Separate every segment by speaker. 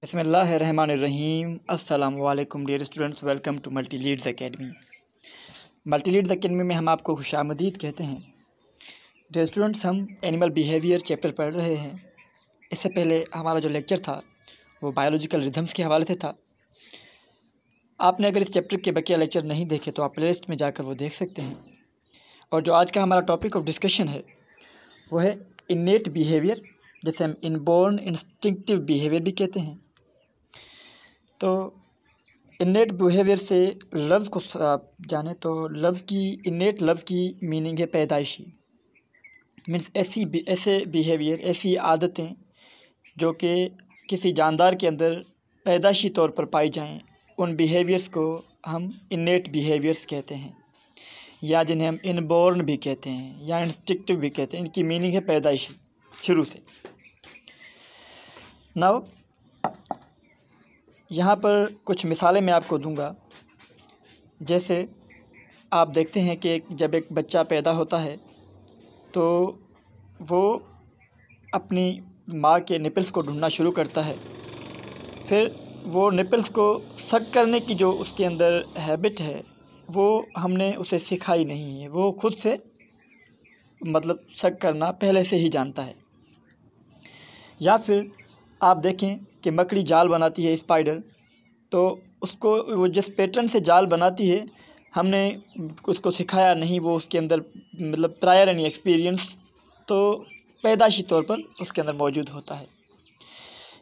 Speaker 1: बिस्मिल्लाहिर्रहमानिर्रहीम। अस्सलामु अलैकुम dear students, welcome to Multi Leads Academy. Multi Leads Academy में हम आपको खुशामदीद कहते हैं। डियर स्टूडेंट्स, हम एनिमल बिहेवियर चैप्टर पढ़ रहे हैं। इससे पहले हमारा जो लेक्चर था वो बायोलॉजिकल रिदम्स के हवाले से था। आपने अगर इस चैप्टर के बकिया लेक्चर नहीं देखे तो आप प्लेलिस्ट में जाकर वो देख सकते हैं। और जो आज का हमारा टॉपिक ऑफ डिस्कशन है वो है इन्नेट बिहेवियर, जैसे हम इनबॉर्न इंस्टिंक्टिव बिहेवियर भी कहते हैं। तो इन्नेट बिहेवियर से लफ्ज़ को जाने तो इन्नेट लफ्ज़ की मीनिंग है पैदाइशी। मीन्स ऐसे बिहेवियर, ऐसी आदतें जो कि किसी जानदार के अंदर पैदाइशी तौर पर पाई जाएं, उन बिहेवियर्स को हम इन्नेट बिहेवियर्स कहते हैं, या जिन्हें हम इनबॉर्न भी कहते हैं या इंस्टिंक्टिव भी कहते हैं। इनकी मीनिंग है पैदाइशी, शुरू से। नाउ यहाँ पर कुछ मिसालें मैं आपको दूंगा। जैसे आप देखते हैं कि जब एक बच्चा पैदा होता है तो वो अपनी माँ के निपल्स को ढूंढना शुरू करता है। फिर वो निपल्स को सक करने की जो उसके अंदर हैबिट है वो हमने उसे सिखाई नहीं है। वो खुद से सक करना पहले से ही जानता है। या फिर आप देखें कि मकड़ी जाल बनाती है, स्पाइडर, तो उसको वो जिस पैटर्न से जाल बनाती है हमने उसको सिखाया नहीं, वो उसके अंदर प्रायर एनी एक्सपीरियंस तो पैदाइशी तौर पर उसके अंदर मौजूद होता है।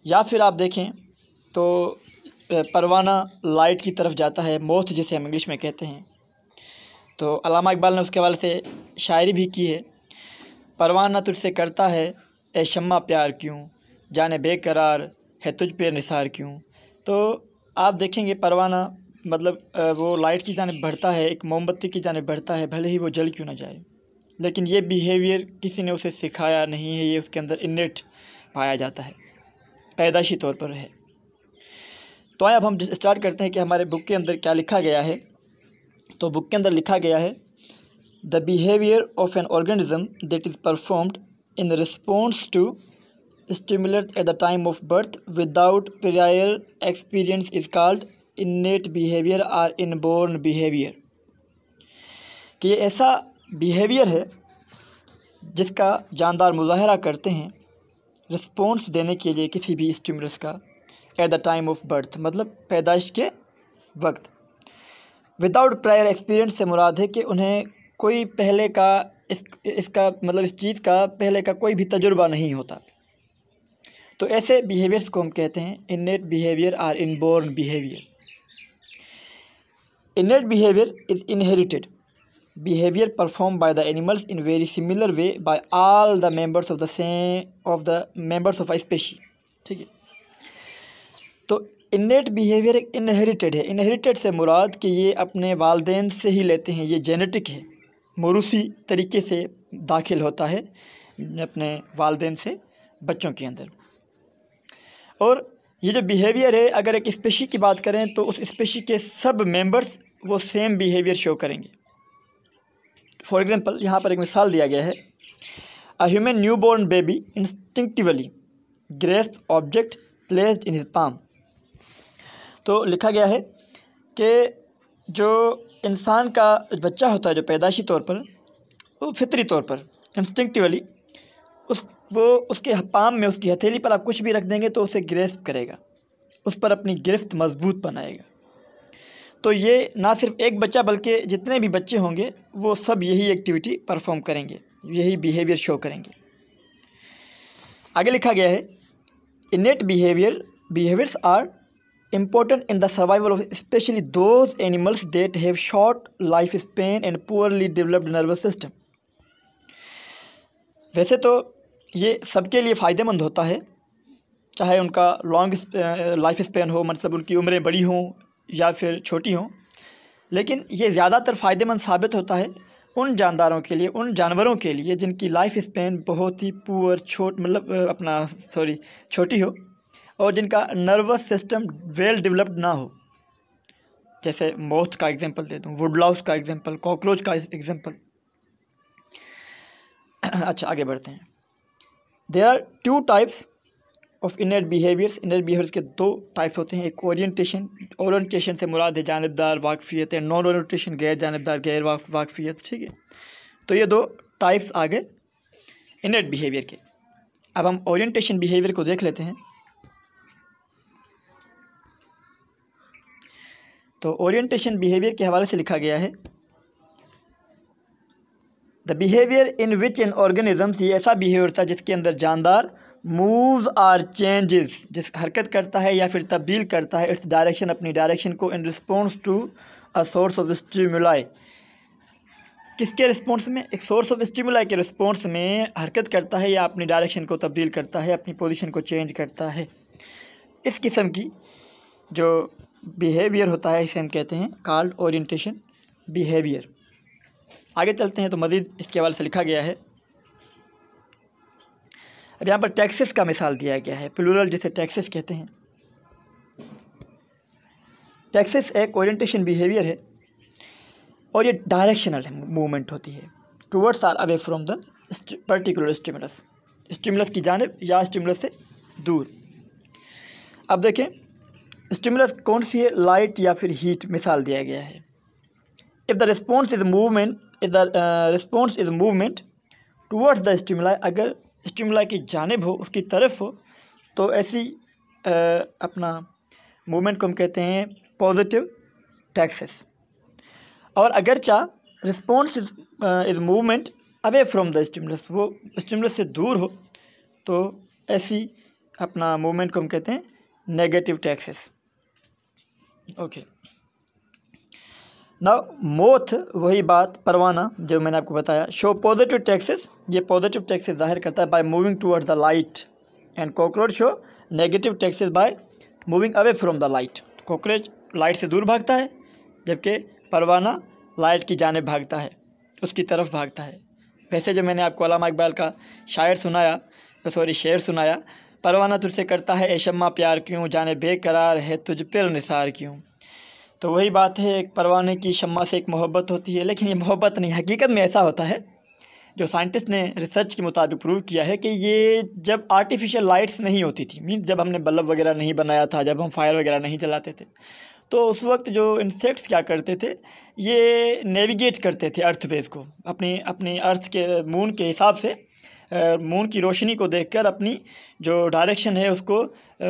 Speaker 1: या फिर आप देखें तो परवाना लाइट की तरफ जाता है, मोथ जिसे हम इंग्लिश में कहते हैं। तो अल्लामा इकबाल ने उसके हवाले से शायरी भी की है। परवाना तुझसे करता है ए शम्मा प्यार क्यों, जाने बेकरार है तुझ पे निसार क्यों। तो आप देखेंगे परवाना वो लाइट की जानिब बढ़ता है, एक मोमबत्ती की जानिब बढ़ता है, भले ही वो जल क्यों ना जाए। लेकिन ये बिहेवियर किसी ने उसे सिखाया नहीं है, ये उसके अंदर इन्नेट पाया जाता है, पैदाइशी तौर पर है। तो आइए अब हम स्टार्ट करते हैं कि हमारे बुक के अंदर क्या लिखा गया है। तो बुक के अंदर लिखा गया है, the behaviour of an organism that is performed in response to stimulus at the time of birth without prior experience is called innate behavior or inborn behavior। कि ये ऐसा बिहेवियर है जिसका जानदार मुजाहरा करते हैं रिस्पॉन्स देने के लिए किसी भी स्टिमुलस का, at the time of birth पैदाइश के वक्त। विदाउट प्रायर एक्सपीरियंस से मुराद है कि उन्हें कोई पहले का इस चीज़ का पहले का कोई भी तजुर्बा नहीं होता। तो ऐसे बिहेवियर्स को हम कहते हैं इन्नेट बिहेवियर और inborn behaviour. Innate behaviour is inherited behaviour perform by the animals in very similar way by all the members of a species. ठीक है, तो इन्नेट बिहेवियर एक इनहेरिटेड है। इनहेरिटेड से मुराद कि ये अपने वालिदैन से ही लेते हैं, ये जेनेटिक है, मौरूसी तरीके से दाखिल होता है अपने वालिदैन से बच्चों के अंदर। और ये जो बिहेवियर है, अगर एक स्पेशी की बात करें तो उस स्पेशी के सब मेंबर्स वो सेम बिहेवियर शो करेंगे। फॉर एग्जांपल यहाँ पर एक मिसाल दिया गया है, a human newborn baby instinctively grasp object placed in his palm. तो लिखा गया है कि जो इंसान का बच्चा होता है, जो पैदाइशी तौर पर, वो फितरी तौर पर इंस्टिंक्टिवली उसके पाम में, उसकी हथेली पर आप कुछ भी रख देंगे तो उसे ग्रेस्प करेगा, उस पर अपनी गिरफ्त मजबूत बनाएगा। तो ये ना सिर्फ एक बच्चा बल्कि जितने भी बच्चे होंगे वो सब यही एक्टिविटी परफॉर्म करेंगे, यही बिहेवियर शो करेंगे। आगे लिखा गया है, innate behaviours are important in the survival of specially those animals that have short life span and poorly developed nervous system. वैसे तो ये सबके लिए फ़ायदेमंद होता है, चाहे उनका लॉन्ग लाइफ स्पेन हो, उनकी उम्रें बड़ी हों या फिर छोटी हों। लेकिन ये ज़्यादातर फ़ायदेमंद साबित होता है उन जानदारों के लिए, उन जानवरों के लिए जिनकी लाइफ स्पेन बहुत ही पुअर छोटी हो और जिनका नर्वस सिस्टम वेल डेवलप्ड ना हो। जैसे मोथ का एग्जांपल दे दूँ, वुडलाउस का एग्जांपल, कॉकरोच का एग्जांपल। अच्छा, आगे बढ़ते हैं। There are two types of inner behaviours. Inner behaviours के दो टाइप्स होते हैं, एक ओरिएंटेशन, ओरिएंटेशन से मुराद है जानिबदार वाकफियत है, नॉन ओरिएंटेशन गैर जानिबदार गैर वाकफियत, ठीक है। तो ये दो टाइप्स आ गए इनर बिहेवियर के। अब हम ओरिएंटेशन बिहेवियर को देख लेते हैं। तो ओरिएंटेशन बिहेवियर के हवाले से लिखा गया है, the behaviour in which in organisms, ये ऐसा बिहेवियर था जिसके अंदर जानदार मूव्स आर चेंजेस, जिस हरकत करता है या फिर तब्दील करता है इट्स डायरेक्शन, अपनी डायरेक्शन को, in response to a source of stimuli. किसके रिस्पॉन्स में? एक सोर्स ऑफ स्टिमुलाई के रिस्पॉन्स में हरकत करता है या अपनी डायरेक्शन को तब्दील करता है, अपनी पोजीशन को चेंज करता है। इस किस्म की जो बिहेवियर होता है इसे हम कहते हैं कॉल्ड ओरिएंटेशन बिहेवियर। आगे चलते हैं तो मज़ीद इसके हवाले से लिखा गया है। अब यहाँ पर टैक्सेस का मिसाल दिया गया है, प्लूरल जिसे टैक्सेस कहते हैं। टैक्सेस एक ओरिएंटेशन बिहेवियर है और ये डायरेक्शनल मूवमेंट होती है, towards or away from the particular stimulus, stimulus की जानिब या स्टिमुलस से दूर। अब देखें स्टिमुलस कौन सी है, लाइट या फिर हीट। मिसाल दिया गया है, if the response is movement, if the response is movement towards the stimuli, अगर स्टिमुलाई की जानिब हो, उसकी तरफ हो, तो ऐसी अपना मूवमेंट को हम कहते हैं पॉजिटिव टैक्सेस। और अगर response is movement away from the stimulus, वो स्टिमुलस से दूर हो, तो ऐसी अपना मूवमेंट को हम कहते हैं negative taxes. Okay, now moth, वही बात, परवाना जो मैंने आपको बताया, शो पॉजिटिव टैक्सेस, ये पॉजिटिव टैक्सेस जाहिर करता है by moving towards the light, and cockroach show negative taxes by moving away from the light. Cockroach light से दूर भागता है, जबकि परवाना लाइट की जानिब भागता है, उसकी तरफ भागता है। वैसे जो मैंने आपको अल्लामा इकबाल का शेर सुनाया, परवाना तुझसे करता है ए शम्मा प्यार क्यों, जाने बेकरार है तुझ पर निसार क्यों। तो वही बात है, एक परवाने की शम्मा से एक मोहब्बत होती है, लेकिन ये मोहब्बत नहीं, हकीकत में ऐसा होता है जो साइंटिस्ट ने रिसर्च के मुताबिक प्रूव किया है कि ये जब आर्टिफिशियल लाइट्स नहीं होती थी, मीन जब हमने बल्ब वगैरह नहीं बनाया था, जब हम फायर वगैरह नहीं जलाते थे, तो उस वक्त जो इंसेक्ट्स क्या करते थे, ये नेविगेट करते थे अर्थ वेज को, अपनी अर्थ के मून के हिसाब से, मून की रोशनी को देखकर अपनी जो डायरेक्शन है उसको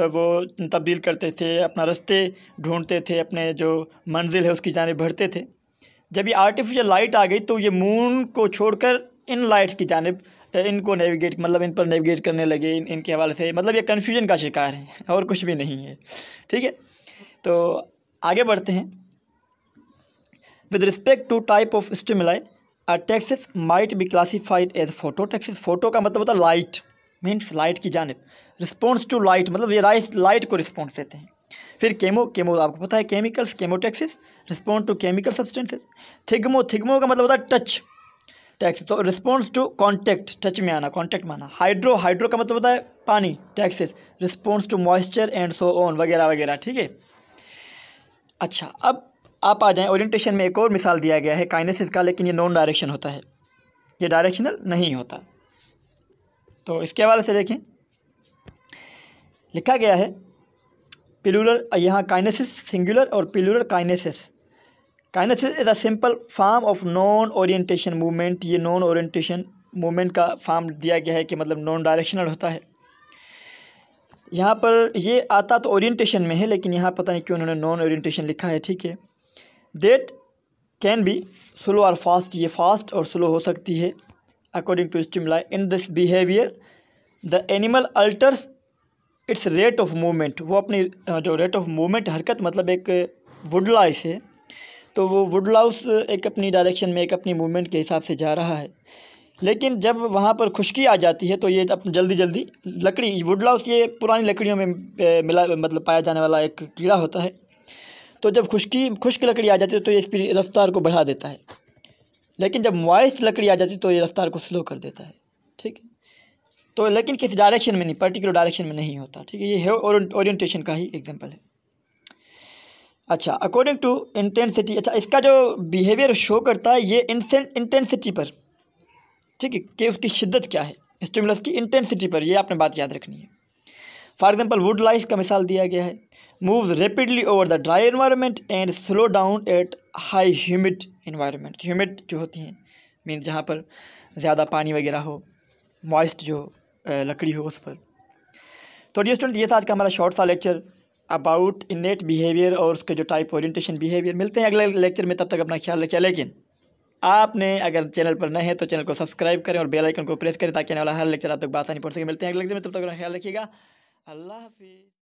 Speaker 1: वो तब्दील करते थे, अपना रास्ते ढूंढते थे, अपने जो मंजिल है उसकी जानिब बढ़ते थे। जब ये आर्टिफिशियल लाइट आ गई तो ये मून को छोड़कर इन लाइट्स की जानिब इनको नेविगेट, मतलब इन पर नेविगेट करने लगे, इनके हवाले से, मतलब ये कन्फ्यूजन का शिकार है और कुछ भी नहीं है, ठीक है। तो आगे बढ़ते हैं। With respect to type of stimuli, taxes might be classified as phototaxes. Photo का मतलब होता है लाइट, मीन्स लाइट की जानिब, रिस्पॉन्स टू लाइट मतलब ये लाइट को रिस्पॉन्स देते हैं। फिर केमो आपको पता है chemicals, chemotaxis, response to chemical substances. Thigmo का मतलब होता है टच टैक्सेस, तो रिस्पॉन्स टू कॉन्टैक्ट, टच में आना, कॉन्टैक्ट में आना। हाइड्रो का मतलब होता है पानी, taxes, response to moisture and so on, वगैरह वगैरह, ठीक है। अच्छा, अब आप आ जाएं, ओरिएंटेशन में एक और मिसाल दिया गया है काइनेसिस का, लेकिन ये नॉन डायरेक्शन होता है, ये डायरेक्शनल नहीं होता। तो इसके हवाले से देखें, लिखा गया है प्लूरल, यहाँ काइनेसिस सिंगुलर और plural kinesis. Kinesis is a simple form of non orientation movement. ये नॉन ओरिएंटेशन मूवमेंट का फॉर्म दिया गया है कि मतलब नॉन डायरेक्शनल होता है। यहाँ पर ये आता तो ओरिएंटेशन में है, लेकिन यहाँ पता नहीं क्यों उन्होंने नॉन ओरिएंटेशन लिखा है, ठीक है। दैट कैन बी स्लो और फास्ट, ये फास्ट और स्लो हो सकती है according to stimuli. In this behaviour the animal alters its rate of movement, वो अपनी जो रेट ऑफ मूवमेंट, हरकत मतलब एक वुडलाइस है, तो वो वुडलाउस एक अपनी डायरेक्शन में, एक अपनी मूवमेंट के हिसाब से जा रहा है। लेकिन जब वहाँ पर खुश्की आ जाती है तो ये जल्दी जल्दी लकड़ी, वुडलाउस ये पुरानी लकड़ियों में मिला, मतलब पाया जाने वाला एक कीड़ा होता है। तो जब खुश्क लकड़ी आ जाती है तो ये इसकी रफ्तार को बढ़ा देता है, लेकिन जब मॉइस्ट लकड़ी आ जाती है तो ये रफ्तार को स्लो कर देता है, ठीक है। तो लेकिन किसी डायरेक्शन में नहीं, पर्टिकुलर डायरेक्शन में नहीं होता, ठीक है। ये है ओरिएंटेशन का ही एग्जांपल है। अच्छा, अकॉर्डिंग टू इंटेंसिटी, अच्छा इसका जो बिहेवियर शो करता है ये इंटेंसिटी पर, ठीक है, कि उसकी शिद्दत क्या है, स्टिमुलस की इंटेंसिटी पर, ये आपने बात याद रखनी है। फॉर एग्जाम्पल वुड लाइस का मिसाल दिया गया है, moves rapidly over the dry environment and slow down at high humid environment. Humid जो होती हैं मीन जहाँ पर ज़्यादा पानी वगैरह हो, मॉइस्ट जो लकड़ी हो उस पर। तो डियर स्टूडेंट, ये था आज का हमारा शॉर्ट सा लेक्चर अबाउट इनेट बिहेवियर और उसके जो टाइप ओरिएंटेशन बिहेवियर। मिलते हैं अगले लेक्चर में, तब तक अपना ख्याल रखिए। लेकिन आपने अगर चैनल पर नए हैं तो चैनल को सब्सक्राइब करें और बेल आइकन को प्रेस करें ताकि आने वाला हर लेक्चर आप तक आसानी पड़ सके। मिलते हैं अगले लेक्चर में, तब तक अपना ख्याल रखिएगा। अल्लाह हाफिज़।